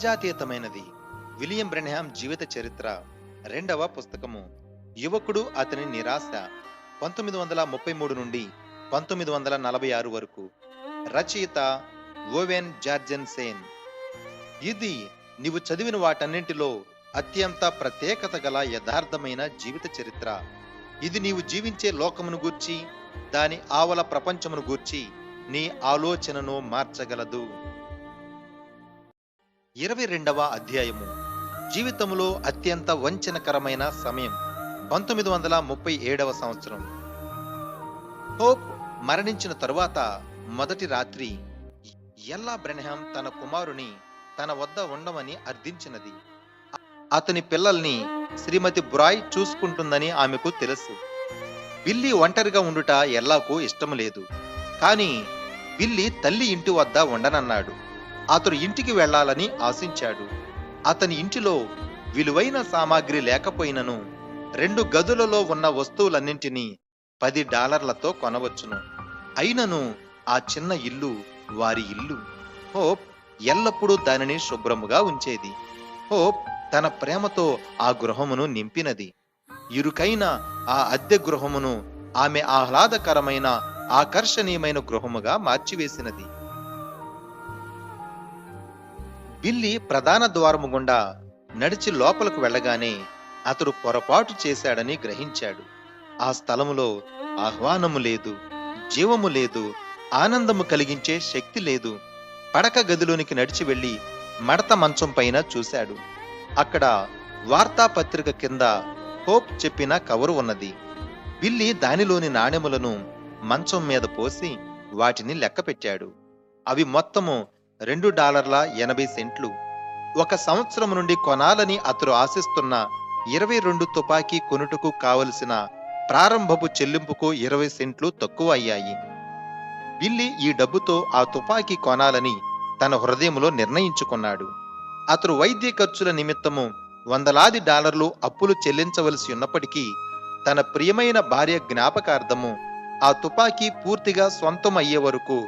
సహజాతీతమైనది. William Branham జీవిత చరిత్ర రెండవ పుస్తకము. యువకుడు అతని నిరాశ 1933 నుండి 1946 వరకు. రచయిత ఓవెన్ జార్జెన్సేన్. ఇది నీవు చదివిన వాటన్నింటిలో అత్యంత ప్రత్యేకత గల యథార్థమైన జీవిత చరిత్ర. ఇది నీవు జీవించే లోకమును గూర్చి, దాని ఆవల ప్రపంచమును గూర్చి నీ ఆలోచనను మార్చగలదు. 22వ అధ్యాయము. జీవితములో అత్యంత వంచనకరమైన సమయం. 1937వ సంవత్సరం. హోప్ మరణించిన తరువాత మొదటి రాత్రి ఎల్లా బ్రెన్హామ్ తన కుమారుని తన వద్ద ఉండమని అర్థించినది. అతని పిల్లల్ని శ్రీమతి బ్రాయ్ చూసుకుంటుందని ఆమెకు తెలుసు. బిల్లీ ఒంటరిగా ఉండుట ఎల్లాకు ఇష్టము లేదు. కాని బిల్లీ తల్లి ఇంటి వద్ద ఉండనన్నాడు. అతడు ఇంటికి వెళ్లాలని ఆశించాడు. అతని ఇంటిలో విలువైన సామాగ్రి లేకపోయినను 2 గదులలో ఉన్న వస్తువులన్నింటినీ $10 కొనవచ్చును. అయినను ఆ చిన్న ఇల్లు వారి ఇల్లు. హోప్ ఎల్లప్పుడూ దానిని శుభ్రముగా ఉంచేది. హోప్ తన ప్రేమతో ఆ గృహమును నింపినది. ఇరుకైన ఆ అద్దె గృహమును ఆమె ఆహ్లాదకరమైన ఆకర్షణీయమైన గృహముగా మార్చివేసినది. బిల్లీ ప్రధాన ద్వారము గుండా నడిచి లోపలకు వెళ్ళగానే అతడు పొరపాటు చేశాడని గ్రహించాడు. ఆ స్థలములో ఆహ్వానము లేదు, జీవము లేదు, ఆనందము కలిగించే శక్తి లేదు. పడక గదిలోనికి నడిచి వెళ్లి మడత మంచం పైన చూశాడు. అక్కడ వార్తాపత్రిక కింద హోప్ చెప్పిన కవరు ఉన్నది. బిల్లీ దానిలోని నాణెములను మంచం మీద పోసి వాటిని లెక్క పెట్టాడు. అవి మొత్తము $2.80. 1 సంవత్సరం నుండి కొనాలని అతడు ఆశిస్తున్న 22 తుపాకీ కొనుటకు కావలసిన ప్రారంభపు చెల్లింపుకు 20 సెంట్లు తక్కువ అయ్యాయి. బిల్లీ ఈ డబ్బుతో ఆ తుపాకీ కొనాలని తన హృదయంలో నిర్ణయించుకున్నాడు. అతడు వైద్య ఖర్చుల నిమిత్తము వందలాది డాలర్లు అప్పులు చెల్లించవలసి ఉన్నప్పటికీ తన ప్రియమైన భార్య జ్ఞాపకార్థము ఆ తుపాకీ పూర్తిగా సొంతం అయ్యే వరకు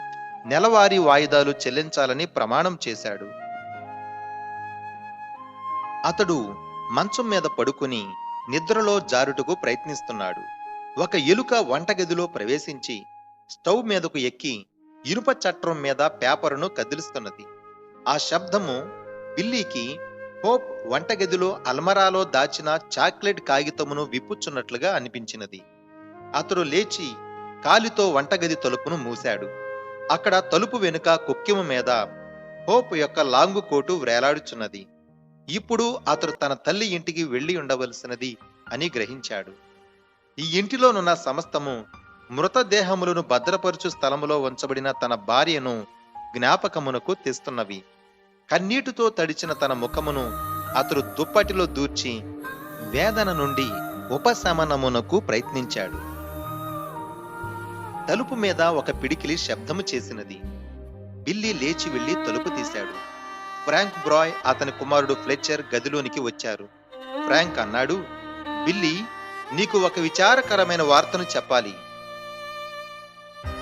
నెలవారీ వాయిదాలు చెల్లించాలని ప్రమాణం చేశాడు. అతడు మంచం మీద పడుకుని నిద్రలో జారుటకు ప్రయత్నిస్తున్నాడు. ఒక ఎలుక వంటగదిలో ప్రవేశించి స్టవ్ మీదకు ఎక్కి ఇనుప చట్రం మీద పేపరును కదిలిస్తున్నది. ఆ శబ్దము బిల్లీకి హోప్ వంటగదిలో అల్మరాలో దాచిన చాక్లెట్ కాగితమును విప్పుచున్నట్లుగా అనిపించినది. అతడు లేచి కాలితో వంటగది తలుపును మూశాడు. అక్కడ తలుపు వెనుక కుక్కెము మీద హోప్ యొక్క లాంగు కోటు వ్రేలాడుచున్నది. ఇప్పుడు అతడు తన తల్లి ఇంటికి వెళ్లి ఉండవలసినది అని గ్రహించాడు. ఈ ఇంటిలోనున్న సమస్తము మృతదేహములను భద్రపరుచు స్థలములో ఉంచబడిన తన భార్యను జ్ఞాపకమునకు తెస్తున్నవి. కన్నీటితో తడిచిన తన ముఖమును అతడు దుప్పటిలో దూర్చి వేదన నుండి ఉపశమనమునకు ప్రయత్నించాడు. తలుపు మీద ఒక పిడికిలి శబ్దము చేసినది. బిల్లీ లేచి వెళ్లి తలుపు తీశాడు. ఫ్రాంక్ బ్రాయ్ అతని కుమారుడు ఫ్లెచర్ గదిలోనికి వచ్చారు. ఫ్రాంక్ అన్నాడు, బిల్లీ, నీకు ఒక విచారకరమైన వార్తను చెప్పాలి.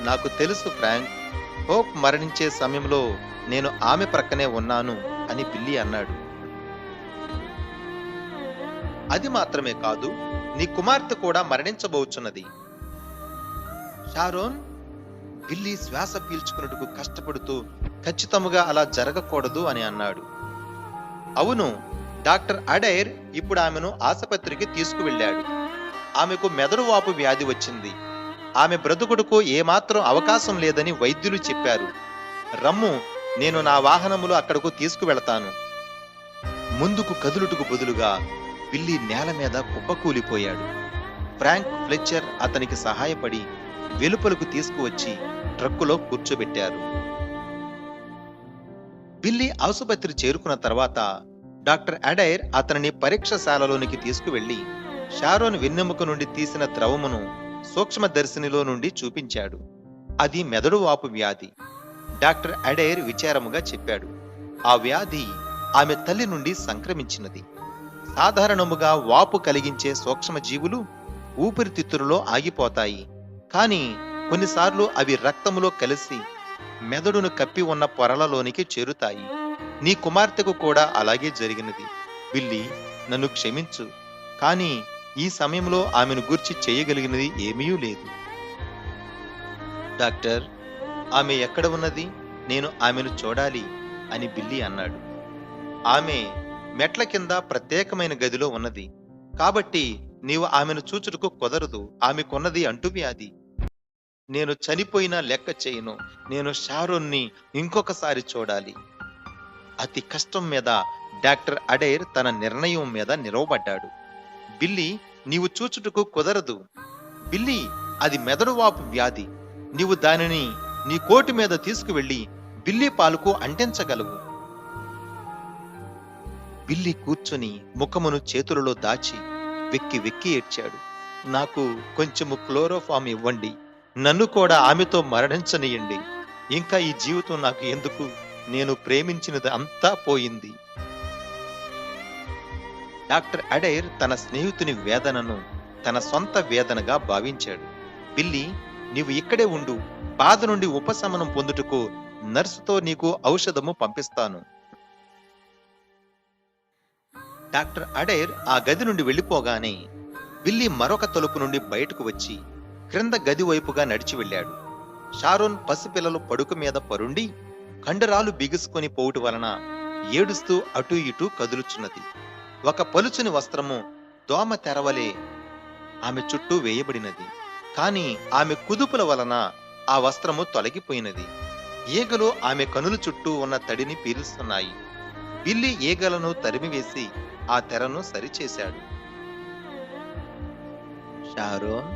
నాకు తెలుసు ఫ్రాంక్, హోప్ మరణించే సమయంలో నేను ఆమె ప్రక్కనే ఉన్నాను అని బిల్లీ అన్నాడు. అది మాత్రమే కాదు, నీ కుమార్తె కూడా మరణించబోచున్నది. షారోన్? బిల్లీ శ్వాస పీల్చుకున్నట్టుకు కష్టపడుతూ ఖచ్చితముగా అలా జరగకూడదు అని అన్నాడు. అవును, డాక్టర్ అడైర్ ఇప్పుడు ఆమెను ఆసుపత్రికి తీసుకువెళ్ళాడు. ఆమెకు మెదడు వాపు వ్యాధి వచ్చింది. ఆమె బ్రతుకుడుకు ఏమాత్రం అవకాశం లేదని వైద్యులు చెప్పారు. రమ్ము, నేను నా వాహనములో అక్కడకు తీసుకువెళతాను. ముందుకు కదులుటకు బదులుగా బిల్లీ నేల మీద కుప్పకూలిపోయాడు. ఫ్రాంక్, ఫ్లెచర్ అతనికి సహాయపడి వెలుపలకు తీసుకువచ్చి ట్రక్కులో కూర్చోబెట్టారు. బిల్లీ ఆసుపత్రి చేరుకున్న తర్వాత డాక్టర్ అడైర్ అతనిని పరీక్షశాలలోనికి తీసుకువెళ్లి షారోన్ వెన్నెముక నుండి తీసిన ద్రవమును సూక్ష్మదర్శినిలో నుండి చూపించాడు. అది మెదడు వాపు వ్యాధి. డాక్టర్ అడైర్ విచారముగా చెప్పాడు, ఆ వ్యాధి ఆమె తల్లి నుండి సంక్రమించినది. సాధారణముగా వాపు కలిగించే సూక్ష్మజీవులు ఊపిరితిత్తులలో ఆగిపోతాయి. కానీ కొన్నిసార్లు అవి రక్తములో కలిసి మెదడును కప్పి ఉన్న పొరలలోనికి చేరుతాయి. నీ కుమార్తెకు కూడా అలాగే జరిగినది. బిల్లీ, నన్ను క్షమించు, కానీ ఈ సమయంలో ఆమెను గూర్చి చేయగలిగినది ఏమీ లేదు. డాక్టర్, ఆమె ఎక్కడ ఉన్నది? నేను ఆమెను చూడాలి అని బిల్లీ అన్నాడు. ఆమె మెట్ల కింద ప్రత్యేకమైన గదిలో ఉన్నది, కాబట్టి నీవు ఆమెను చూచుటకు కుదరదు. ఆమెకున్నది అంటువ్యాధి. నేను చనిపోయినా లెక్క చేయను. నేను షారోన్ని ఇంకొకసారి చూడాలి. అతి కష్టం మీద డాక్టర్ అడైర్ తన నిర్ణయం మీద నిలవబడ్డాడు. బిల్లీ, నీవు చూచుటకు కుదరదు. బిల్లీ, అది మెదడువాపు వ్యాధి. నీవు దానిని నీ కోటి మీద తీసుకువెళ్లి బిల్లీ పాలకు అంటించగలవు. బిల్లీ కూర్చొని ముఖమును చేతులలో దాచి వెక్కి వెక్కి ఏడ్చాడు. నాకు కొంచెము క్లోరోఫామ్ ఇవ్వండి. నన్ను కూడా ఆమెతో మరణించనియండి. ఇంకా ఈ జీవితం నాకు ఎందుకు? నేను ప్రేమించినది అంతా పోయింది. డాక్టర్ అడైర్ తన స్నేహితుని వేదనను తన సొంత వేదనగా భావించాడు. బిల్లీ, నీవు ఇక్కడే ఉండు. బాధ నుండి ఉపశమనం పొందుటకు నర్సుతో నీకు ఔషధము పంపిస్తాను. డాక్టర్ అడైర్ ఆ గది నుండి వెళ్ళిపోగానే బిల్లీ మరొక తలుపు నుండి బయటకు వచ్చి క్రింద గది వైపుగా నడిచి వెళ్ళాడు. షారోన్ పసిపిల్లలు పడుక మీద పరుండి కండరాలు బిగుసుకొని పోవుట వలన ఏడుస్తూ అటూ ఇటూ కదులుచున్నది. ఒక పలుచని వస్త్రము దోమ తెరవలే ఆమె చుట్టూ వేయబడినది. కాని ఆమె కుదుపుల వలన ఆ వస్త్రము తొలగిపోయినది. ఈగలు ఆమె కనుల చుట్టూ ఉన్న తడిని పీలుస్తున్నాయి. బిల్లీ ఈగలను తరిమివేసి ఆ తెరను సరిచేశాడు. షారోన్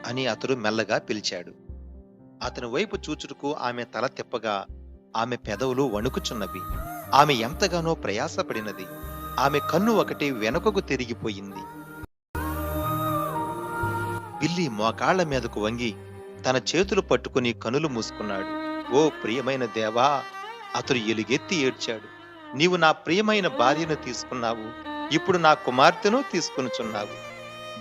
అని అతడు మెల్లగా పిలిచాడు. అతని వైపు చూచుటకు ఆమె తల తిప్పగా ఆమె పెదవులు వణుకుచున్నవి. ఆమె ఎంతగానో ప్రయాసపడినది. ఆమె కన్ను ఒకటి వెనుకకు తిరిగిపోయింది. బిల్లీ మోకాళ్ల మీదకు వంగి తన చేతులు పట్టుకుని కనులు మూసుకున్నాడు. ఓ ప్రియమైన దేవా! అతడు ఎలుగెత్తి ఏడ్చాడు. నీవు నా ప్రియమైన భార్యను తీసుకున్నావు, ఇప్పుడు నా కుమార్తెను తీసుకునుచున్నావు.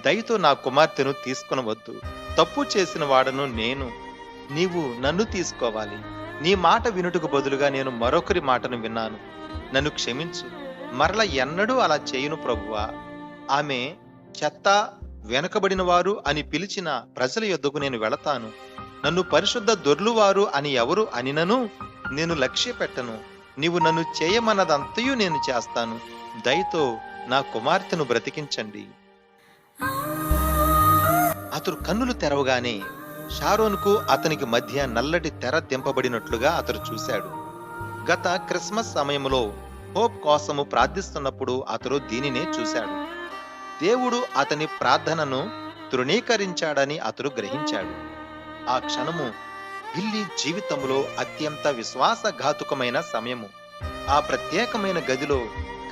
దయతో నా కుమార్తెను తీసుకునవద్దు. తప్పు చేసిన వాడను నేను. నీవు నన్ను తీసుకోవాలి. నీ మాట వినుటకు బదులుగా నేను మరొకరి మాటను విన్నాను. నన్ను క్షమించు. మరల ఎన్నడూ అలా చేయును ప్రభువా. ఆమె చెత్త, వెనకబడిన వారు అని పిలిచిన ప్రజల యొద్దకు నేను వెళతాను. నన్ను పరిశుద్ధ దొర్లువారు అని ఎవరు అనినను నేను లక్ష్య పెట్టను. నీవు నన్ను చేయమన్నదంతయు నేను చేస్తాను. దయతో నా కుమార్తెను బ్రతికించండి. అతడు కన్నులు తెరవగానే షారోన్కు అతనికి మధ్య నల్లటి తెర దింపబడినట్లుగా అతడు చూశాడు. గత క్రిస్మస్ సమయంలో హోప్ కోసము ప్రార్థిస్తున్నప్పుడు అతడు దీనినే చూశాడు. దేవుడు అతని ప్రార్థనను తృణీకరించాడని అతడు గ్రహించాడు. ఆ క్షణము బిల్లీ జీవితంలో అత్యంత విశ్వాసఘాతుకమైన సమయము. ఆ ప్రత్యేకమైన గదిలో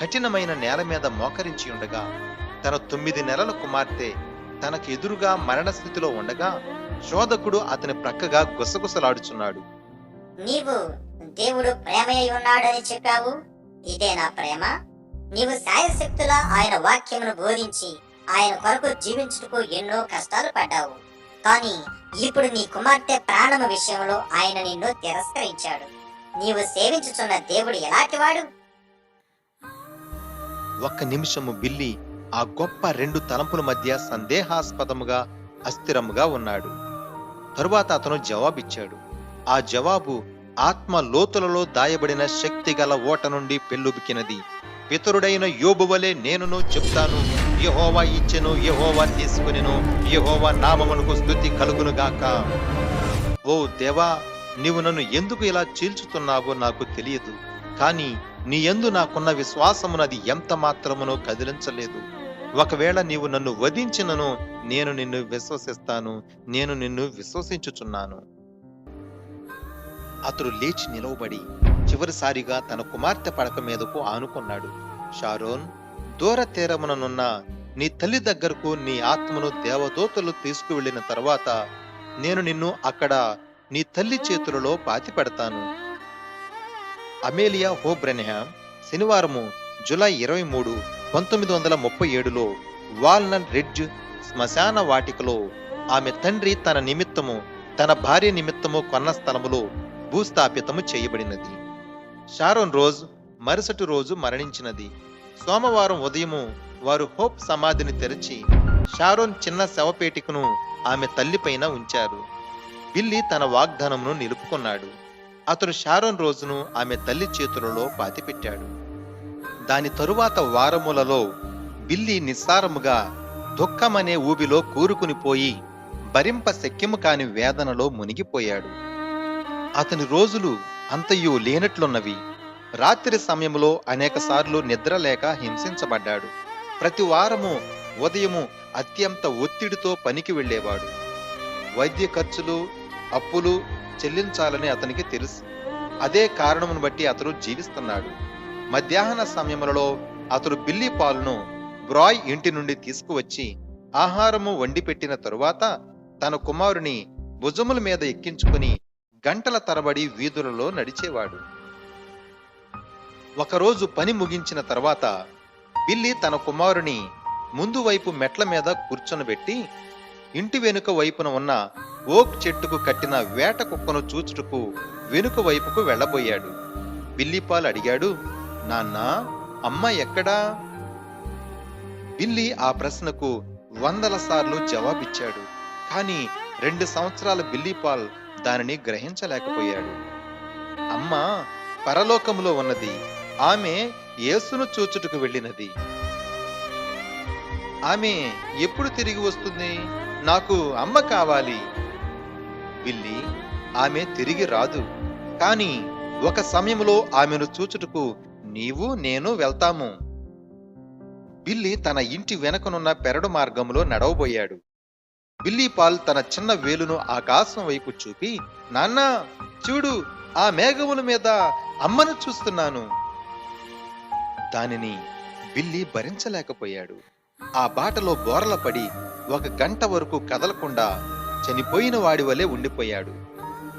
కఠినమైన నేల మీద మోకరించి ఉండగా తన 9 నెలల కుమార్తె తనకు ఎదురుగా మరణస్థితిలో ఉండగా శోధకుడు అతని ప్రక్కగా గుసగుసలాడుచున్నాడు. నీవు దేవుడు ప్రేమయ్య ఉన్నాడని చెప్పావు. ఇదే నా ప్రేమ. నీవు శాయశక్తులా ఆయన వాక్యమును బోధించి ఆయన కొరకు జీవించుటకు ఎన్నో కష్టాలు పడ్డావు. కానీ ఇప్పుడు నీ కుమార్తె ప్రాణము విషయంలో ఆయన నిన్ను తిరస్కరించాడు. నీవు సేవించుచున్న దేవుడు ఎలాంటివాడు? ఒక్క నిమిషము బిల్లీ ఆ గొప్ప 2 తలంపుల మధ్య సందేహాస్పదముగా అస్థిరముగా ఉన్నాడు. తరువాత అతను జవాబిచ్చాడు. ఆ జవాబు ఆత్మ లోతులలో దాయబడిన శక్తిగల ఓట నుండి పెళ్ళుబికినది. పితరుడైన యోబు వలె నేనును చెప్తాను, యెహోవా ఇచ్చెను, యెహోవా తీసుకునెను, యెహోవా నామమునకు స్తుతి కలుగునుగాక. ఓ దేవా, నీవు నన్ను ఎందుకు ఇలా చీల్చుతున్నావో నాకు తెలియదు. కాని నీ యందు నాకున్న విశ్వాసమునది ఎంత మాత్రమునో కదిలించలేదు. ఒకవేళ నీవు నన్ను వధించినను నేను నిన్ను విశ్వసిస్తాను. నేను నిన్ను విశ్వసించుచున్నాను. అతడు లేచి నిలవబడి చివరిసారిగా తన కుమార్తె పడక మీదకు ఆనుకున్నాడు. షారోన్, దూర తీరముననున్న నీ తల్లి దగ్గరకు నీ ఆత్మను దేవదూతలు తీసుకువెళ్లిన తర్వాత నేను నిన్ను అక్కడ నీ తల్లి చేతులలో పాతి పెడతాను. అమేలియా హోబ్రెన్హామ్ శనివారము జూలై 23, 1937లో వాల్నట్ రిడ్జ్ శ్మశాన వాటికలో ఆమె తండ్రి తన నిమిత్తము తన భార్య నిమిత్తము కొన్న స్థలములో భూస్థాపితము చేయబడినది. షారోన్ రోజ్ మరుసటి రోజు మరణించినది. సోమవారం ఉదయము వారు హోప్ సమాధిని తెరిచి షారోన్ చిన్న శవపేటికను ఆమె తల్లిపైన ఉంచారు. బిల్లీ తన వాగ్దానమును నిలుపుకున్నాడు. అతడు షారోన్ రోజును ఆమె తల్లి చేతులలో పాతిపెట్టాడు. దాని తరువాత వారములలో బిల్లీ నిస్సారముగా దుఃఖమనే ఊబిలో కూరుకునిపోయి భరింప శక్యము కాని వేదనలో మునిగిపోయాడు. అతని రోజులు అంతయు లేనట్లున్నవి. రాత్రి సమయంలో అనేకసార్లు నిద్రలేక హింసించబడ్డాడు. ప్రతి వారము ఉదయము అత్యంత ఒత్తిడితో పనికి వెళ్ళేవాడు. వైద్య ఖర్చులు, అప్పులు చెల్లించాలని అతనికి తెలుసు. అదే కారణమును బట్టి అతడు జీవిస్తున్నాడు. మధ్యాహ్న సమయములలో అతడు బిల్లీ పాలును బ్రాయ్ ఇంటి నుండి తీసుకువచ్చి ఆహారము వండి పెట్టిన తరువాత తన కుమారుని భుజముల మీద ఎక్కించుకుని గంటల తరబడి వీధులలో నడిచేవాడు. ఒకరోజు పని ముగించిన తర్వాత బిల్లీ తన కుమారుని ముందు వైపు మెట్ల మీద కూర్చొనబెట్టి ఇంటి వెనుక వైపున ఉన్న ఓక్ చెట్టుకు కట్టిన వేట కుక్కను చూచుటకు వెనుక వైపుకు వెళ్ళబోయాడు. బిల్లీ పాల్ అడిగాడు, నాన్నా, అమ్మ ఎక్కడా? బిల్లీ ఆ ప్రశ్నకు 100 సార్లు జవాబిచ్చాడు. కానీ 2 సంవత్సరాల బిల్లీ పాల్ దానిని గ్రహించలేకపోయాడు. అమ్మ పరలోకములో ఉన్నది. ఆమె యేసును చూచుటకు వెళ్ళినది. ఆమె ఎప్పుడు తిరిగి వస్తుంది? నాకు అమ్మ కావాలి. బిల్లీ, ఆమె తిరిగి రాదు. కానీ ఒక సమయంలో ఆమెను చూచుటకు నీవు నేను వెళ్తాము. బిల్లీ తన ఇంటి వెనకనున్న పెరడు మార్గంలో నడవబోయాడు. బిల్లీ పాల్ తన చిన్న వేలును ఆకాశం వైపు చూపి, నాన్నా, చూడు, ఆ మేఘముల మీద అమ్మను చూస్తున్నాను. దానిని బిల్లీ భరించలేకపోయాడు. ఆ బాటలో బోరల పడి 1 గంట వరకు కదలకుండా చనిపోయిన వాడి వలె ఉండిపోయాడు.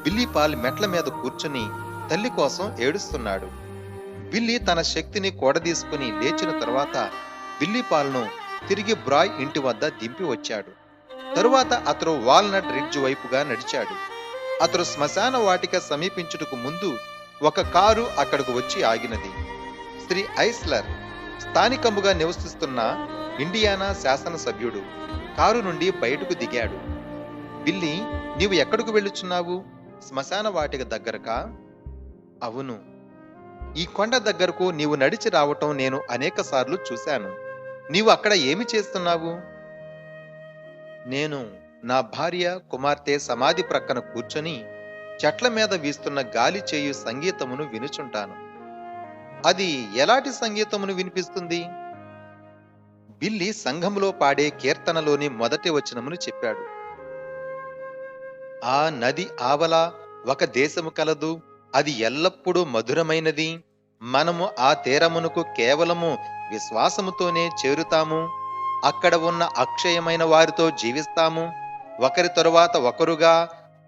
బిల్లీ పాల్ మెట్ల మీద కూర్చుని తల్లి కోసం ఏడుస్తున్నాడు. బిల్లీ తన శక్తిని కూడదీసుకుని లేచిన తరువాత బిల్లీ పాల్ను తిరిగి బ్రాయ్ ఇంటి వద్ద దింపి వచ్చాడు. తరువాత అతడు వాల్నట్ రిడ్జ్ వైపుగా నడిచాడు. అతడు శ్మశాన వాటిక సమీపించుటకు ముందు ఒక కారు అక్కడకు వచ్చి ఆగినది. శ్రీ ఐస్లర్, స్థానికముగా నివసిస్తున్న ఇండియానా శాసనసభ్యుడు, కారు నుండి బయటకు దిగాడు. బిల్లీ, నీవు ఎక్కడకు వెళ్ళుచున్నావు? శ్మశాన వాటిక దగ్గరకా? అవును. ఈ కొండ దగ్గరకు నీవు నడిచి రావటం నేను అనేక సార్లు చూశాను. నీవు అక్కడ ఏమి చేస్తున్నావు? నేను నా భార్య, కుమార్తె సమాధి ప్రక్కన కూర్చొని చెట్ల మీద వీస్తున్న గాలి చేయు సంగీతమును వినుచుంటాను. అది ఎలాంటి సంగీతమును వినిపిస్తుంది? బిల్లీ సంఘములో పాడే కీర్తనలోని మొదటి వచనమును చెప్పాడు. ఆ నది ఆవల ఒక దేశము కలదు, అది ఎల్లప్పుడూ మధురమైనది. మనము ఆ తీరమునకు కేవలము విశ్వాసముతోనే చేరుతాము. అక్కడ ఉన్న అక్షయమైన వారితో జీవిస్తాము. ఒకరి తరువాత ఒకరుగా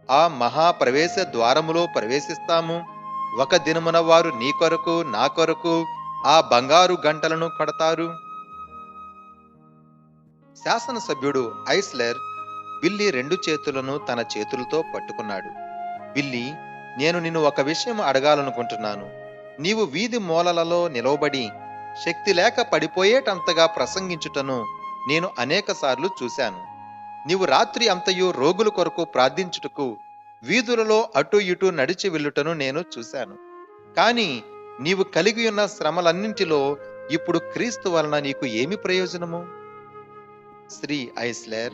ఆ మహాప్రవేశ ద్వారములో ప్రవేశిస్తాము. ఒక దినమున వారు నీ కొరకు నా కొరకు ఆ బంగారు గంటలను కొడతారు. శాసనసభ్యుడు ఐస్లర్ బిల్లీ 2 చేతులను తన చేతులతో పట్టుకున్నాడు. బిల్లీ, నేను నిన్ను ఒక విషయం అడగాలనుకుంటున్నాను. నీవు వీధి మూలలలో నిలవబడి శక్తి లేక పడిపోయేటంతగా ప్రసంగించుటను నేను అనేక సార్లు చూశాను. నీవు రాత్రి అంతయు రోగుల కొరకు ప్రార్థించుటకు వీధులలో అటు ఇటు నడిచి వెళ్ళుటను నేను చూశాను. కాని నీవు కలిగి ఉన్న శ్రమలన్నింటిలో ఇప్పుడు క్రీస్తు వలన నీకు ఏమి ప్రయోజనము? శ్రీ ఐస్లర్,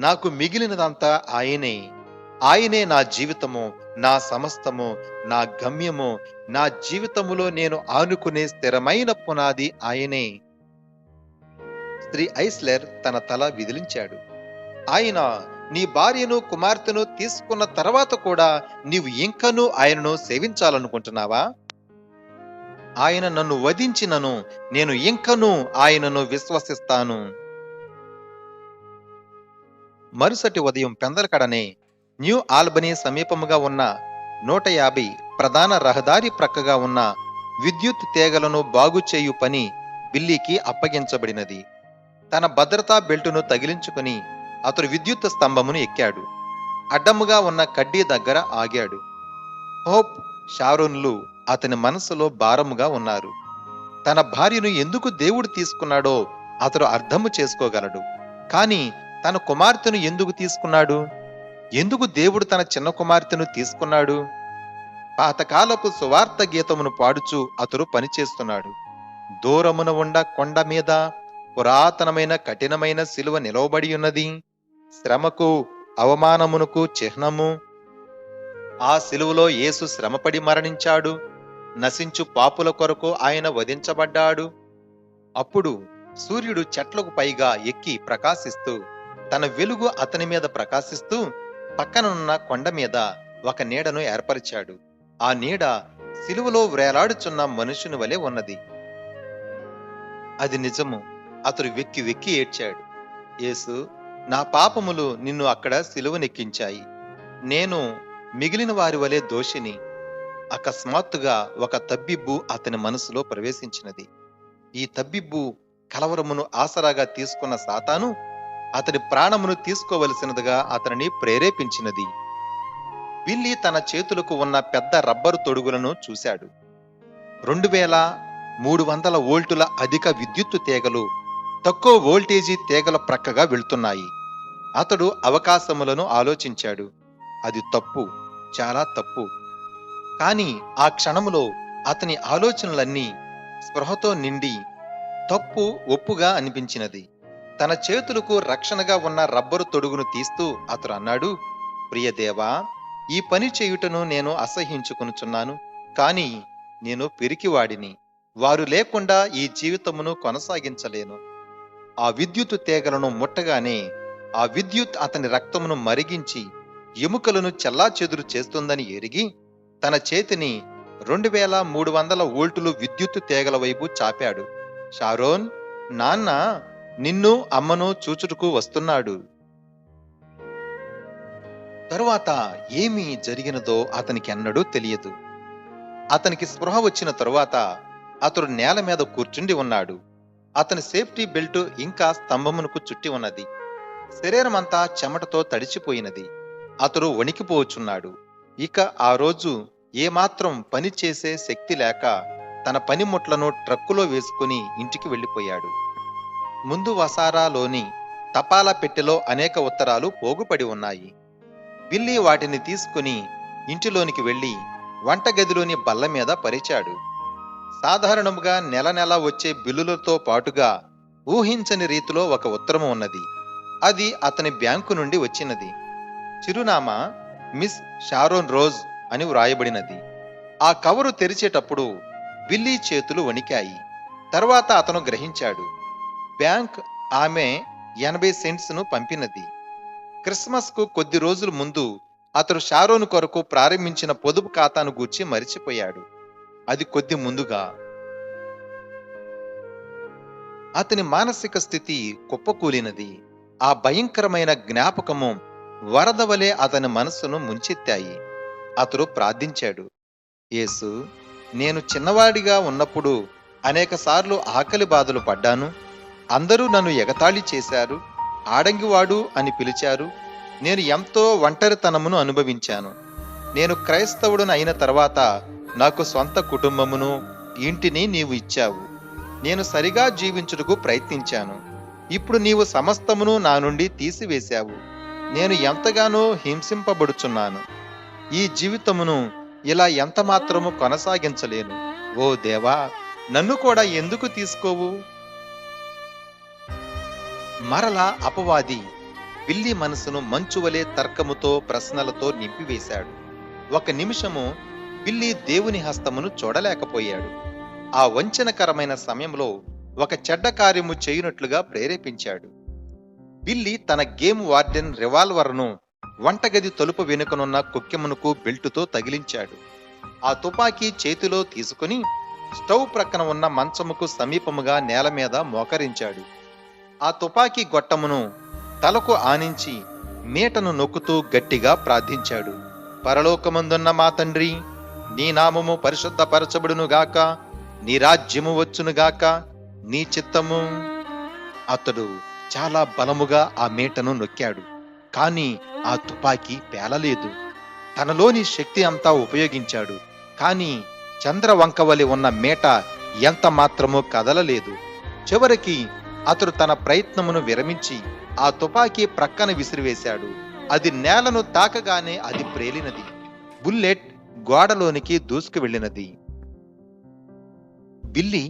నాకు మిగిలినదంతా ఆయనే. ఆయనే నా జీవితము, నా సమస్తము, నా గమ్యము. నా జీవితములో నేను ఆనుకునే స్థిరమైన పునాది ఆయనే. శ్రీ ఐస్లర్ తన తల విదిలించాడు. ఆయన నీ భార్యను, కుమార్తెను తీసుకున్న తర్వాత కూడా నీవు ఇంకనూ ఆయనను సేవించాలనుకుంటున్నావా? ఆయన నన్ను వధించినను నేను ఇంకనూ ఆయనను విశ్వసిస్తాను. మరుసటి ఉదయం పెందలకడనే న్యూ ఆల్బనీ సమీపముగా ఉన్న 150 ప్రధాన రహదారి ప్రక్కగా ఉన్న విద్యుత్ తీగలను బాగుచేయు పని బిల్లీకి అప్పగించబడినది. తన భద్రతా బెల్టును తగిలించుకుని అతడు విద్యుత్ స్తంభమును ఎక్కాడు. అడ్డముగా ఉన్న కడ్డీ దగ్గర ఆగాడు. హోప్, షారోన్లు అతని మనసులో భారముగా ఉన్నారు. తన భార్యను ఎందుకు దేవుడు తీసుకున్నాడో అతడు అర్థము చేసుకోగలడు. కాని తన కుమార్తెను ఎందుకు తీసుకున్నాడు? ఎందుకు దేవుడు తన చిన్న కుమార్తెను తీసుకున్నాడు? పాతకాలపు సువార్త గీతమును పాడుచు అతడు పనిచేస్తున్నాడు. దూరమున ఉండ కొండ మీద పురాతనమైన కఠినమైన శిలువ నిలవబడి ఉన్నది, శ్రమకు అవమానమునకు చిహ్నము. ఆ శిలువలో యేసు శ్రమపడి మరణించాడు. నశించు పాపుల కొరకు ఆయన వధించబడ్డాడు. అప్పుడు సూర్యుడు చెట్లకు పైగా ఎక్కి ప్రకాశిస్తూ, తన వెలుగు అతని మీద ప్రకాశిస్తూ పక్కనున్న కొండ మీద ఒక నీడను ఏర్పరిచాడు. ఆ నీడ సిలువలో వ్రేలాడుచున్న మనుషుని వలె ఉన్నది. అది నిజము. అతడు వెక్కి వెక్కి ఏడ్చాడు. యేసు, నా పాపములు నిన్ను అక్కడ సిలువనెక్కించాయి. నేను మిగిలిన వారి వలె దోషిని. అకస్మాత్తుగా ఒక తబ్బిబ్బు అతని మనసులో ప్రవేశించినది. ఈ తబ్బిబ్బు కలవరమును ఆసరాగా తీసుకున్న సాతాను అతని ప్రాణమును తీసుకోవలసినదిగా అతనిని ప్రేరేపించినది. బిల్లీ తన చేతులకు ఉన్న పెద్ద రబ్బరు తొడుగులను చూశాడు. 2300 వోల్టుల అధిక విద్యుత్తు తీగలు తక్కువ వోల్టేజీ తీగల ప్రక్కగా వెళ్తున్నాయి. అతడు అవకాశములను ఆలోచించాడు. అది తప్పు, చాలా తప్పు. కాని ఆ క్షణములో అతని ఆలోచనలన్నీ స్పృహతో నిండి తప్పు ఒప్పుగా అనిపించినది. తన చేతులకు రక్షణగా ఉన్న రబ్బరు తొడుగును తీస్తూ అతడు అన్నాడు, ప్రియదేవా, ఈ పని చేయుటను నేను అసహ్యించుకొనుచున్నాను. కాని నేను పిరికివాడిని. వారు లేకుండా ఈ జీవితమును కొనసాగించలేను. ఆ విద్యుత్ తీగలను ముట్టగానే ఆ విద్యుత్ అతని రక్తమును మరిగించి ఎముకలను చెల్లాచెదురు చేస్తుందని ఎరిగి తన చేతిని 2300 వోల్టులు విద్యుత్ తీగల వైపు చాపాడు. షారోన్, నాన్న నిన్ను అమ్మను చూచుటకు వస్తున్నాడు. తరువాత ఏమి జరిగినదో అతనికి ఎన్నడూ తెలియదు. అతనికి స్పృహ వచ్చిన తరువాత అతడు నేల మీద కూర్చుండి ఉన్నాడు. అతని సేఫ్టీ బెల్ట్ ఇంకా స్తంభమునకు చుట్టి ఉన్నది. శరీరమంతా చెమటతో తడిచిపోయినది. అతడు వణికిపోచున్నాడు. ఇక ఆ రోజు ఏమాత్రం పని చేసే శక్తి లేక తన పనిముట్లను ట్రక్కులో వేసుకుని ఇంటికి వెళ్ళిపోయాడు. ముందు వసారాలోని తపాలా పెట్టెలో అనేక ఉత్తరాలు పోగుపడి ఉన్నాయి. బిల్లీ వాటిని తీసుకుని ఇంటిలోనికి వెళ్లి వంటగదిలోని బల్ల మీద పరిచాడు. సాధారణముగా నెల నెల వచ్చే బిల్లులతో పాటుగా ఊహించని రీతిలో ఒక ఉత్తరము ఉన్నది. అది అతని బ్యాంకు నుండి వచ్చినది. చిరునామా మిస్ షారోన్ రోజ్ అని వ్రాయబడినది. ఆ కవరు తెరిచేటప్పుడు బిల్లీ చేతులు వణికాయి. తర్వాత అతను గ్రహించాడు. బ్యాంక్ ఆమె 80 సెంట్స్ను పంపినది. క్రిస్మస్ కు కొద్ది రోజుల ముందు అతడు షారోన్ కొరకు ప్రారంభించిన పొదుపు ఖాతాను గూర్చి మరిచిపోయాడు. అది కొద్ది ముందుగా. అతని మానసిక స్థితి కుప్పకూలినది. ఆ భయంకరమైన జ్ఞాపకము వరద వలె అతని మనస్సును ముంచెత్తాయి. అతడు ప్రార్థించాడు, యేసు, నేను చిన్నవాడిగా ఉన్నప్పుడు అనేకసార్లు ఆకలి బాధలు పడ్డాను. అందరూ నన్ను ఎగతాళి చేశారు, ఆడంగివాడు అని పిలిచారు. నేను ఎంతో ఒంటరితనమును అనుభవించాను. నేను క్రైస్తవుడును అయిన తర్వాత నాకు సొంత కుటుంబమును ఇంటిని నీవు ఇచ్చావు. నేను సరిగా జీవించుటకు ప్రయత్నించాను. ఇప్పుడు నీవు సమస్తమును నా నుండి తీసివేశావు. నేను ఎంతగానో హింసింపబడుచున్నాను. ఈ జీవితమును ఇలా ఎంత మాత్రము కొనసాగించలేను. ఓ దేవా, నన్ను కూడా ఎందుకు తీసుకోవు? మరలా అపవాది బిల్లీ మనసును మంచువలే తర్కముతో ప్రశ్నలతో నింపివేశాడు. ఒక నిమిషము బిల్లీ దేవుని హస్తమును చూడలేకపోయాడు. ఆ వంచనకరమైన సమయంలో ఒక చెడ్డ కార్యము చేయునట్లుగా ప్రేరేపించాడు. బిల్లీ తన గేమ్ వార్డెన్ రివాల్వర్ను వంటగది తలుపు వెనుకనున్న కొక్కెమునకు బెల్టుతో తగిలించాడు. ఆ తుపాకీ చేతిలో తీసుకుని స్టవ్ ప్రక్కన ఉన్న మంచముకు సమీపముగా నేల మీద మోకరించాడు. ఆ తుపాకీ గొట్టమును తలకు ఆనించి మీటను నొక్కుతూ గట్టిగా ప్రార్థించాడు. పరలోకమందున్న మా తండ్రి, నీ నామము పరిశుద్ధపరచబడునుగాక, నీ రాజ్యము వచ్చునుగాక, నీ చిత్తము. అతడు చాలా బలముగా ఆ మీటను నొక్కాడు. కాని ఆ తుపాకీ పేలలేదు. తనలోని శక్తి అంతా ఉపయోగించాడు. కాని చంద్రవంక వలె ఉన్న మీట ఎంత మాత్రమూ కదలలేదు. చివరికి అతడు తన ప్రయత్నమును విరమించి ఆ తుపాకీ ప్రక్కన విసిరివేశాడు. అది నేలను తాకగానే అది ప్రేలినది. బుల్లెట్ గోడలోనికి దూసుకు వెళ్ళినది. బిల్లీ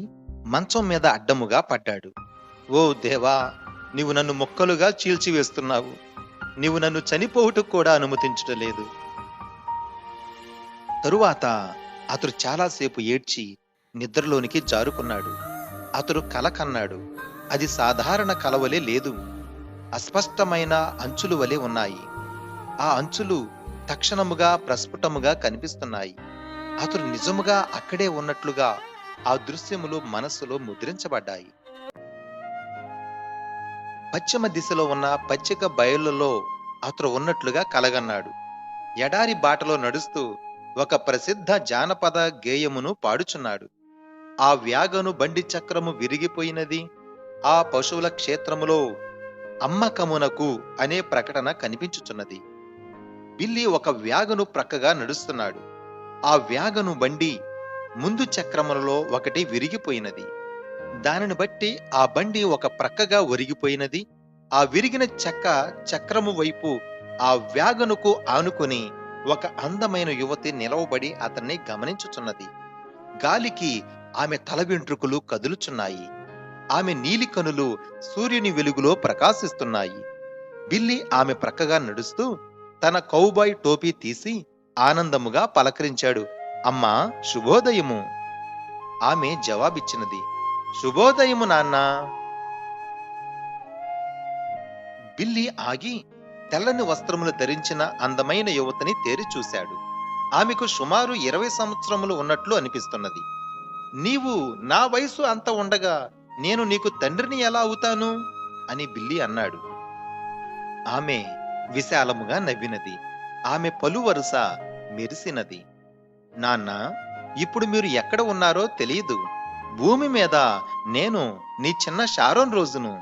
మంచం మీద అడ్డముగా పడ్డాడు. ఓ దేవా, నీవు నన్ను ముక్కలుగా చీల్చివేస్తున్నావు. నీవు నన్ను చనిపోవుటకు కూడా అనుమతించటలేదు. తరువాత అతడు చాలాసేపు ఏడ్చి నిద్రలోనికి జారుకున్నాడు. అతడు కల కన్నాడు. అది సాధారణ కలవలే లేదు. అస్పష్టమైన అంచులు వలె ఉన్నాయి. ఆ అంచులు తక్షణముగా ప్రస్ఫుటముగా కనిపిస్తున్నాయి. అతడు నిజముగా అక్కడే ఉన్నట్లుగా ఆ దృశ్యములు మనస్సులో ముద్రించబడ్డాయి. పశ్చిమ దిశలో ఉన్న పచ్చిక బయలులో అతడు ఉన్నట్లుగా కలగన్నాడు. ఎడారి బాటలో నడుస్తూ ఒక ప్రసిద్ధ జానపద గేయమును పాడుచున్నాడు. ఆ వ్యాగను బండి చక్రము విరిగిపోయినది, ఆ పశువుల క్షేత్రములో అమ్మకమునకు అనే ప్రకటన కనిపించుచున్నది. బిల్లీ ఒక వ్యాగను ప్రక్కగా నడుస్తున్నాడు. ఆ వ్యాగను బండి ముందు చక్రములలో ఒకటి విరిగిపోయినది. దానిని బట్టి ఆ బండి ఒక ప్రక్కగా ఒరిగిపోయినది. ఆ విరిగిన చక్రము వైపు ఆ వ్యాగనుకు ఆనుకొని ఒక అందమైన యువతి నిలవబడి అతన్ని గమనించుచున్నది. గాలికి ఆమె తల వెంట్రుకలు కదులుచున్నాయి. ఆమె నీలి కనులు సూర్యుని వెలుగులో ప్రకాశిస్తున్నాయి. బిల్లీ ఆమె ప్రక్కగా నడుస్తూ తన కౌబాయ్ టోపీ తీసి ఆనందముగా పలకరించాడు. అమ్మా, శుభోదయము. ఆమె జవాబిచ్చినది, శుభోదయము నాన్నా. బిల్లీ ఆగి తెల్లని వస్త్రములు ధరించిన అందమైన యువతిని తేరి చూశాడు. ఆమెకు సుమారు 20 సంవత్సరములు ఉన్నట్లు అనిపిస్తున్నది. నీవు నా వయసు అంత ఉండగా నేను నీకు తండ్రిని ఎలా అవుతాను అని బిల్లీ అన్నాడు. ఆమె విశాలముగా నవ్వినది. ఆమె పలు వరుస మెరిసినది. నాన్న, ఇప్పుడు మీరు ఎక్కడ ఉన్నారో తెలియదు. భూమి మీద నేను నీ చిన్న షారోన్ రోజును.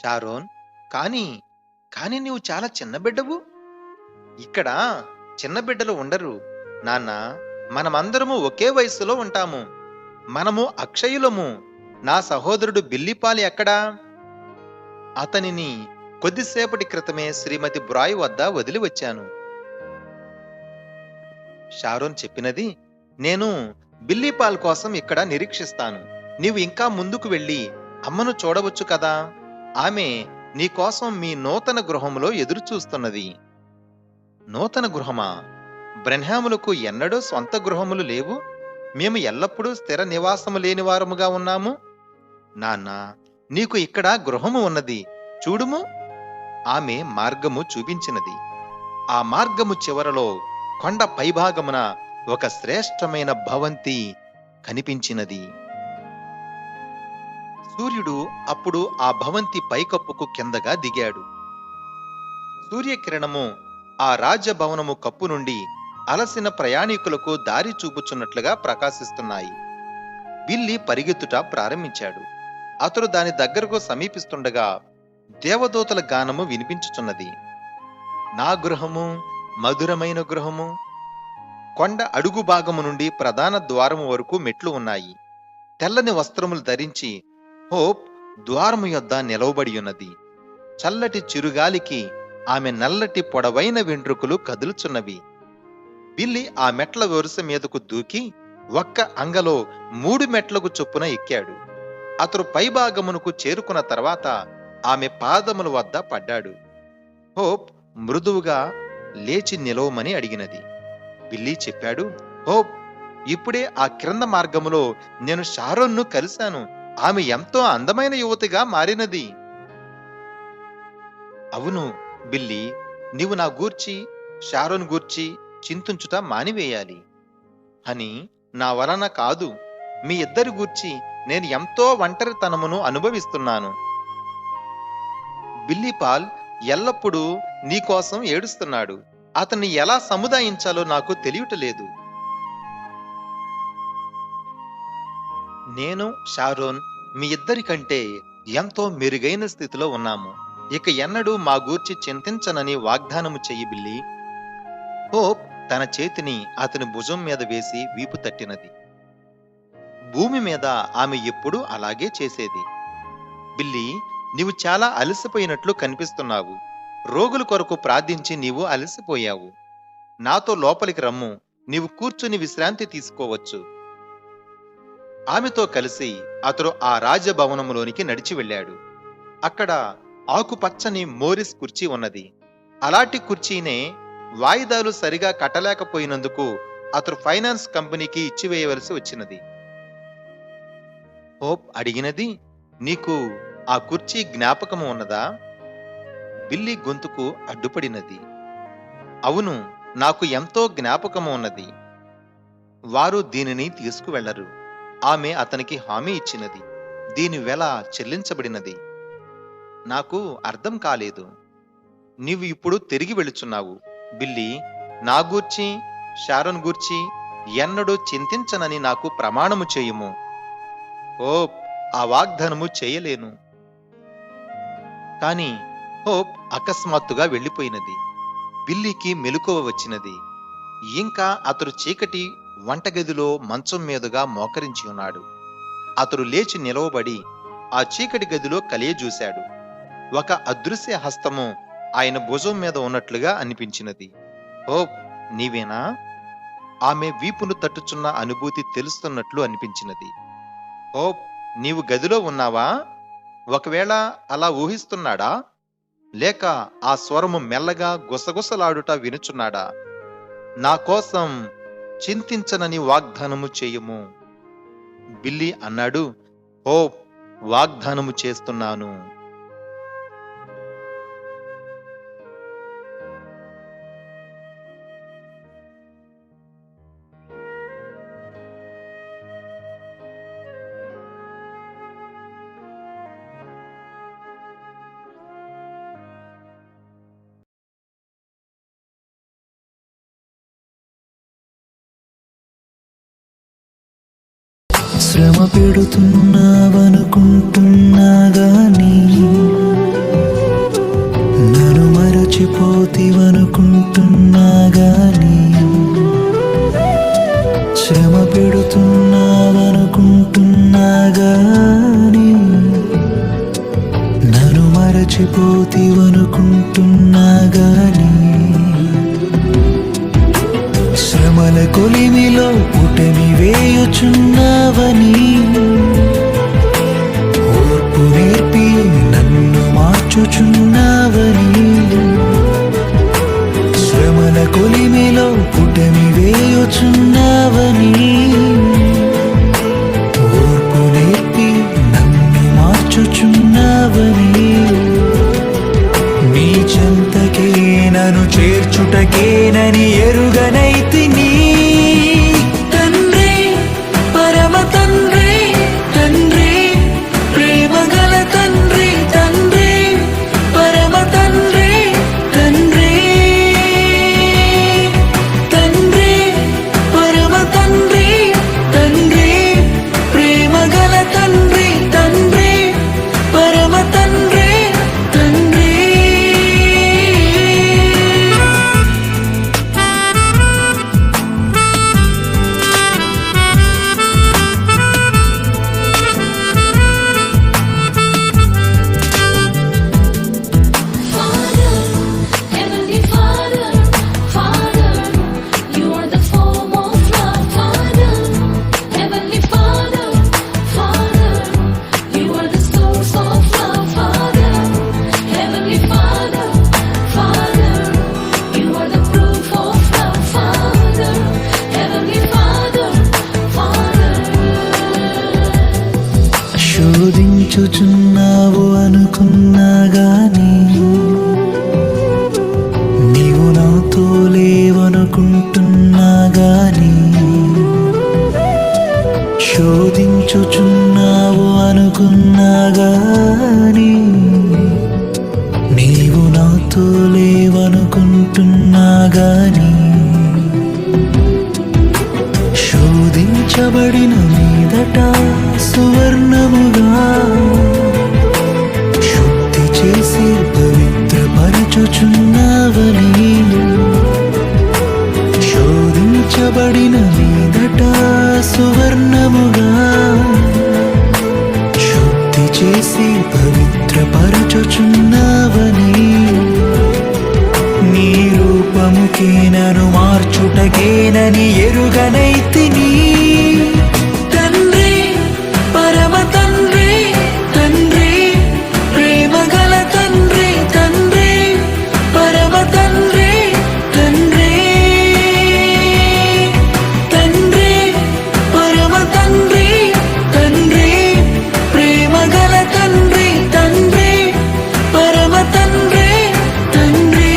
షారోన్, కానీ నీవు చాలా చిన్న బిడ్డవు. ఇక్కడ చిన్న బిడ్డలు ఉండరు నాన్న. మనమందరము ఒకే వయస్సులో ఉంటాము. మనము అక్షయులము. నా సహోదరుడు బిల్లిపాలి ఎక్కడా? అతనిని కొద్దిసేపటి క్రితమే శ్రీమతి బ్రాయ్ వద్ద వదిలి వచ్చాను. షారోన్ చెప్పినది, నేను బిల్లీపాల్ కోసం ఇక్కడ నిరీక్షిస్తాను. నీవు ఇంకా ముందుకు వెళ్ళి అమ్మను చూడవచ్చు కదా. ఆమె నీకోసం మీ నూతన గృహములో ఎదురు చూస్తున్నది. నూతన గృహమా? బ్రెన్హాములకు ఎన్నడూ స్వంత గృహములు లేవు. మేము ఎల్లప్పుడూ స్థిర నివాసము లేని వారముగా ఉన్నాము. నాన్న, నీకు ఇక్కడ గృహము ఉన్నది, చూడుము. ఆమె మార్గము చూపించినది. ఆ మార్గము చివరలో కొండ పైభాగమున ఒక శ్రేష్టమైన భవంతి కనిపించినది. సూర్యుడు అప్పుడు ఆ భవంతి పైకప్పుకు కిందగా దిగాడు. సూర్యకిరణము ఆ రాజ్యభవనము కప్పు నుండి అలసిన ప్రయాణికులకు దారి చూపుచున్నట్లుగా ప్రకాశిస్తున్నాయి. బిల్లీ పరిగెత్తుట ప్రారంభించాడు. అతడు దాని దగ్గరకు సమీపిస్తుండగా దేవదూతల గానము వినిపించుచున్నది. నా గృహము మధురమైన గృహము. కొండ అడుగు భాగము నుండి ప్రధాన ద్వారము వరకు మెట్లు ఉన్నాయి. తెల్లని వస్త్రములు ధరించి హోప్ ద్వారము యొద్ద నిలవబడి ఉన్నది. చల్లటి చిరుగాలికి ఆమె నల్లటి పొడవైన వెంట్రుకలు కదులుచున్నవి. బిల్లీ ఆ మెట్ల వరుస మీదకు దూకి ఒక్క అంగలో 3 మెట్లకు చొప్పున ఎక్కాడు. అతడు పైభాగమునకు చేరుకున్న తర్వాత ఆమె పాదముల వద్ద పడ్డాడు. హోప్ మృదువుగా లేచి నిలవమని అడిగినది. బిల్లీ చెప్పాడు, హోప్, ఇప్పుడే ఆ క్రింద మార్గములో నేను షారోన్ను కలిశాను. ఆమె ఎంతో అందమైన యువతిగా మారినది. అవును బిల్లీ, నీవు నా గూర్చి షారోన్ గూర్చి చింతించుట మానివేయాలి. అని నా వలన కాదు, మీ ఇద్దరి గూర్చి నేను ఎంతో ఒంటరితనమును అనుభవిస్తున్నాను. బిల్లీపాల్ ఎల్లప్పుడూ నీకోసం ఏడుస్తున్నాడు. అతన్ని ఎలా సముదాయించాలో నాకు తెలియటలేదు. నేను షారోన్ మీ ఇద్దరి కంటే ఎంతో మెరుగైన స్థితిలో ఉన్నాము. ఇక ఎన్నడూ మా గూర్చి చింతించనని వాగ్దానము చెయ్యి బిల్లీ. హోప్ తన చేతిని అతని భుజం మీద వేసి వీపు తట్టినది. భూమి మీద ఆమె ఎప్పుడూ అలాగే చేసేది. బిల్లీ, నీవు చాలా అలసిపోయినట్లు కనిపిస్తున్నావు. రోగుల కొరకు ప్రార్థించి నీవు అలసిపోయావు. నాతో లోపలికి రమ్ము, నీవు కూర్చుని విశ్రాంతి తీసుకోవచ్చు. ఆమెతో కలిసి అతడు ఆ రాజభవనంలోనికి నడిచి వెళ్ళాడు. అక్కడ ఆకుపచ్చని మోరిస్ కుర్చీ ఉన్నది. అలాంటి కుర్చీనే వాయిదాలు సరిగా కట్టలేకపోయినందుకు అతడు ఫైనాన్స్ కంపెనీకి ఇచ్చివేయవలసి వచ్చినది. హోప్ అడిగినది, నీకు ఆ కుర్చీ జ్ఞాపకము ఉన్నదా? బిల్లీ గొంతుకు అడ్డుపడినది. అవును, నాకు ఎంతో జ్ఞాపకము ఉన్నది. వారు దీనిని తీసుకువెళ్లరు. ఆమె అతనికి హామీ ఇచ్చినది. దీని వెల చెల్లించబడినది. నాకు అర్థం కాలేదు. నీవు ఇప్పుడు తిరిగి వెళుచున్నావు. బిల్లీ, నా గూర్చి షారోన్ గూర్చి ఎన్నడూ చింతించనని నాకు ప్రమాణము చేయుము. హోప్ ఆ వాగ్దానము చేయలేను. కాని హోప్ అకస్మాత్తుగా వెళ్ళిపోయినది. బిల్లీకి మెలకువ వచ్చినది. ఇంకా అతడు చీకటి వంటగదిలో మంచం మీదుగా మోకరించి ఉన్నాడు. అతడు లేచి నిలవబడి ఆ చీకటి గదిలో కలియజూశాడు. ఒక అదృశ్య హస్తము ఆయన భుజం మీద ఉన్నట్లుగా అనిపించినది. హోప్, నీవేనా? ఆమె వీపును తట్టుచున్న అనుభూతి తెలుస్తున్నట్లు అనిపించినది. హోప్, నీవు గదిలో ఉన్నావా? ఒకవేళ అలా ఊహిస్తున్నాడా? లేక ఆ స్వరము మెల్లగా గుసగుసలాడుట వినుచున్నాడా? నా కోసం చింతించనని వాగ్దానము చేయుము. బిల్లీ అన్నాడు, హోప్, వాగ్దానము చేస్తున్నాను. శ్రమ పెడుతున్నావనుకుంటున్నా గాని నన్ను మరచిపోతివనుకుంటున్నా గాని శ్రమ పెడుతున్నావనుకుంటున్నా గాని నన్ను మరచిపోతివనుకుంటున్నా గాని శ్రమల కొలిమిలో పుటమి వేయుచున్నావని ఓర్పు నేర్పి నన్ను మార్చుచున్నావని శ్రమల కొలిమిలో పుటమి వేయుచున్నావని ఓర్పు నేర్పి నన్ను మార్చుచున్నావని నీ చెంతకే నన్ను చేర్చుటకేనని ఎరుగనైతిని. తండ్రి, పరమ తండ్రి, తండ్రి, ప్రేమగల తండ్రి, తండ్రి, పరమ తండ్రి, తండ్రి, తండ్రి, పరమ తండ్రి, తండ్రి, ప్రేమగల తండ్రి, తండ్రి, పరమ తండ్రి, తండ్రి. శోధించుచున్నావు అనుకున్నా గాని నీవు నాతో లేవనుకుంటున్నా గాని శోధించుచున్నావు అనుకున్నా గాని నీవు నాతో లేవనుకుంటున్నా గాని శోధించబడిన మీదట సువర్ణముగా శుద్ధి చేసి పవిత్రపరచుచున్నావని శోధించబడిన మీదట సువర్ణముగా శుద్ధి చేసి పవిత్రపరచుచున్నావని నీ రూపముకే నన్ను మార్చుటకేనని ఎరుగనైతిని. తండ్రి, పరమ తండ్రి, తండ్రి, ప్రేమగల తండ్రి, తండ్రి, పరమ తండ్రి, తండ్రి, తండ్రి, పరమ తండ్రి, తండ్రి, ప్రేమగల తండ్రి, తండ్రి, పరమ తండ్రి, తండ్రి.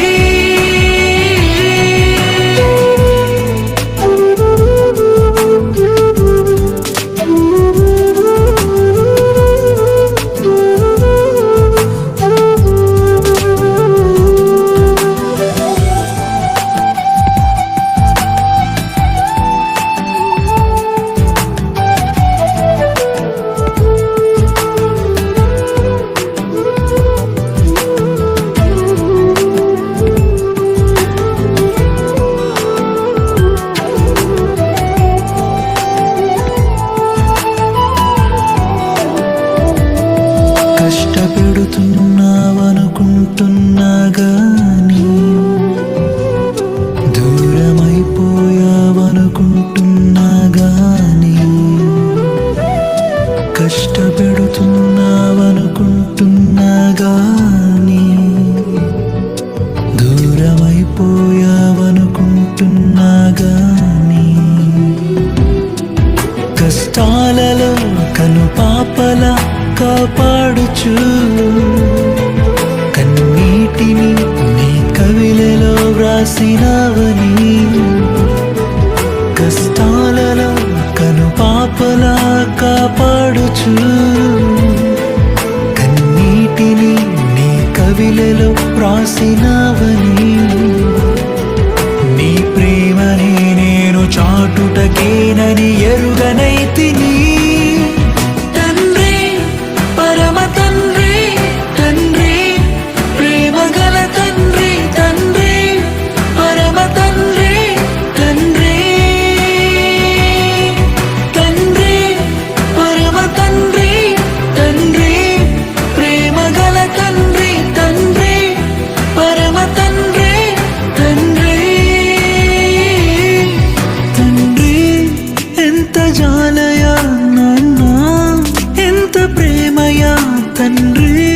కష్టపెడుతున్నావనుకుంటున్నా గాని దూరమైపోయావనుకుంటున్నా గాని కష్టపెడుతున్నావనుకుంటున్నా గాని దూరమైపోయావనుకుంటున్నా గాని కష్టాలలో కనుపాపల కాపాడుచు కన్నీటిని నీ కవిలలో వ్రాసినవని కష్టాలలో కనుపాపల కాపాడుచు కన్నీటిని నీ కవిలలో వ్రాసినవని నీ ప్రేమని నేను చాటుటకేనని ఎరుగనైతిని. తండ్రి, పరమ తండ్రి, తండ్రి, ప్రేమగల తండ్రి, తండ్రి, పరమ తండ్రి, తండ్రి, తండ్రి, పరమ తండ్రి, తండ్రి, ప్రేమగల తండ్రి, తండ్రి, పరమ తండ్రి, తండ్రి. తండ్రి, ఎంత జాలయా నాన్న, ఎంత ప్రేమయా తండ్రి,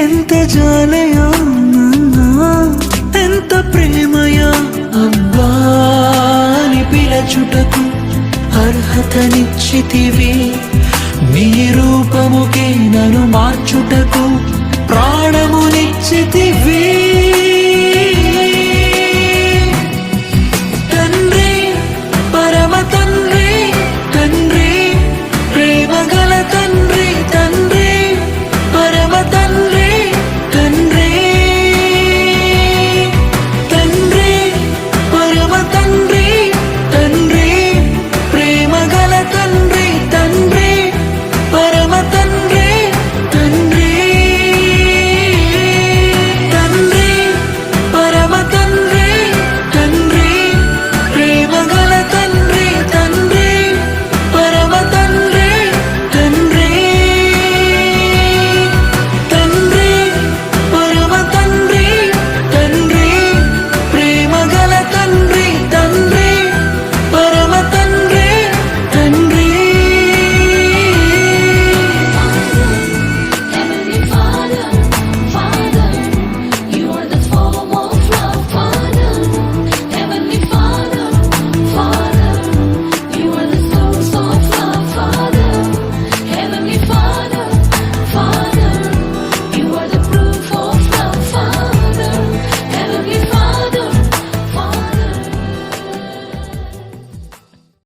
ఎంత జాలయా నాన్న, ఎంత ప్రేమయా. అబ్బా అని పిలచుటకు అర్హతనిచ్చితివి, నీ రూపముకే నన్ను మార్చుటకు ప్రాణమునిచ్చితివి.